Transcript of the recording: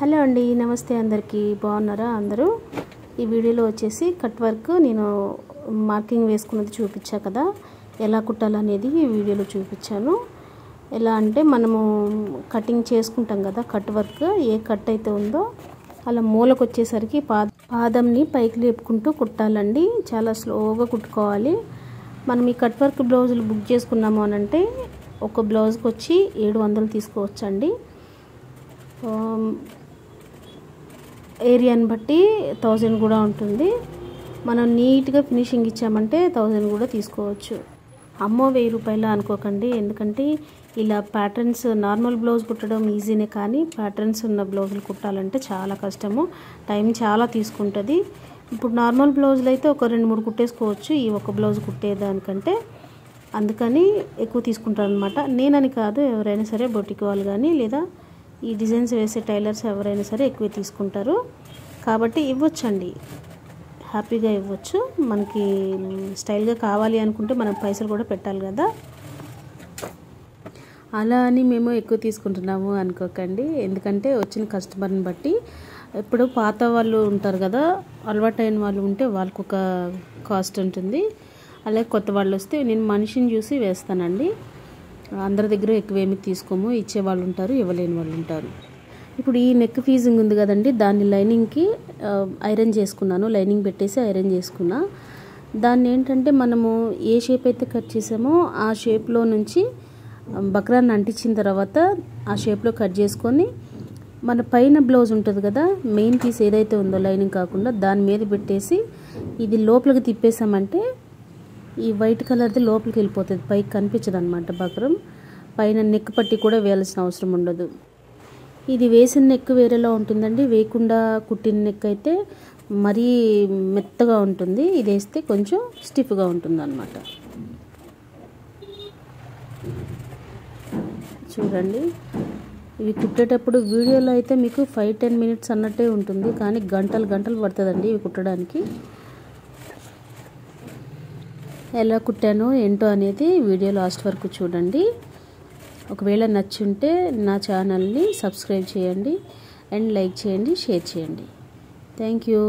Hello అండి, నమస్తే అందరికీ. బాగున్నారా అందరూ? ఈ వీడియోలో వచ్చేసి కట్ వర్క్ నేను మార్కింగ్ వేసుకున్నది చూపించా కదా, ఎలా కుట్టాలనేది ఈ వీడియోలో చూపించాను. ఎలా అంటే మనము కటింగ్ చేసుకుంటాం కదా, కట్ వర్క్ ఏ కట్ అయితే ఉందో అలా మూలకు వచ్చేసరికి పాదంని పైకి లేపుకుంటూ కుట్టాలండి. చాలా స్లోగా కుట్టుకోవాలి. మనం ఈ కట్ వర్క్ బ్లౌజులు బుక్ చేసుకున్నాము అని అంటే ఒక బ్లౌజ్కి వచ్చి 700 తీసుకోవచ్చండి. ఏరియాని బట్టి 1000 కూడా ఉంటుంది. మనం నీట్గా ఫినిషింగ్ ఇచ్చామంటే 1000 కూడా తీసుకోవచ్చు. అమ్మో 1000 రూపాయలు అనుకోకండి. ఎందుకంటే ఇలా ప్యాటర్న్స్ నార్మల్ బ్లౌజ్ కుట్టడం ఈజీనే, కానీ ప్యాటర్న్స్ ఉన్న బ్లౌజులు కుట్టాలంటే చాలా కష్టము, టైం చాలా తీసుకుంటుంది. ఇప్పుడు నార్మల్ బ్లౌజులు అయితే ఒక 2-3 కుట్టేసుకోవచ్చు ఈ ఒక బ్లౌజ్ కుట్టేదానికంటే. అందుకని ఎక్కువ తీసుకుంటారు అనమాట. నేనని కాదు, ఎవరైనా సరే బొటిక్ వాళ్ళు కానీ లేదా ఈ డిజైన్స్ వేసే టైలర్స్ ఎవరైనా సరే ఎక్కువ తీసుకుంటారు. కాబట్టి ఇవ్వచ్చండి, హ్యాపీగా ఇవ్వచ్చు. మనకి స్టైల్గా కావాలి అనుకుంటే మనం పైసలు కూడా పెట్టాలి కదా. అలా అని మేము ఎక్కువ తీసుకుంటున్నాము అనుకోకండి. ఎందుకంటే వచ్చిన కస్టమర్ని బట్టి, ఇప్పుడు పాత వాళ్ళు ఉంటారు కదా, అలవాటైన వాళ్ళు ఉంటే వాళ్ళకు ఒక కాస్ట్ ఉంటుంది. అలాగే కొత్త వాళ్ళు వస్తే నేను మనిషిని చూసి వేస్తానండి. అందరి దగ్గర ఎక్కువేమి తీసుకోము, ఇచ్చేవాళ్ళు ఉంటారు, ఇవ్వలేని వాళ్ళు ఉంటారు. ఇప్పుడు ఈ నెక్ ఫీజింగ్ ఉంది కదండి, దాన్ని లైనింగ్కి ఐరన్ చేసుకున్నాను. లైనింగ్ పెట్టేసి ఐరన్ చేసుకున్నా. దాన్ని ఏంటంటే మనము ఏ షేప్ అయితే కట్ చేసామో ఆ షేప్లో నుంచి బక్రాన్ని అంటించిన తర్వాత ఆ షేప్లో కట్ చేసుకొని మన పైన బ్లౌజ్ ఉంటుంది కదా, మెయిన్ పీస్ ఏదైతే ఉందో లైనింగ్ కాకుండా దాని మీద పెట్టేసి ఇది లోపలికి తిప్పేసామంటే ఈ వైట్ కలర్ది లోపలికి వెళ్ళిపోతుంది, పైకి కనిపించదు అనమాట బక్రం. పైన నెక్ పట్టి కూడా వేయాల్సిన అవసరం ఉండదు. ఇది వేసిన నెక్ వేరేలా ఉంటుందండి, వేయకుండా కుట్టిన నెక్ అయితే మరీ మెత్తగా ఉంటుంది. ఇది వేస్తే కొంచెం స్టిఫ్గా ఉంటుంది అనమాట. చూడండి, ఇవి కుట్టేటప్పుడు వీడియోలో అయితే మీకు 5-10 మినిట్స్ అన్నట్టే ఉంటుంది, కానీ గంటలు పడుతుందండి ఇవి కుట్టడానికి. ఎలా కుట్టానో ఏంటో అనేది వీడియో లాస్ట్ వరకు చూడండి. ఒకవేళ నచ్చుంటే నా ఛానల్ని సబ్స్క్రైబ్ చేయండి అండ్ లైక్ చేయండి, షేర్ చేయండి. Thank you.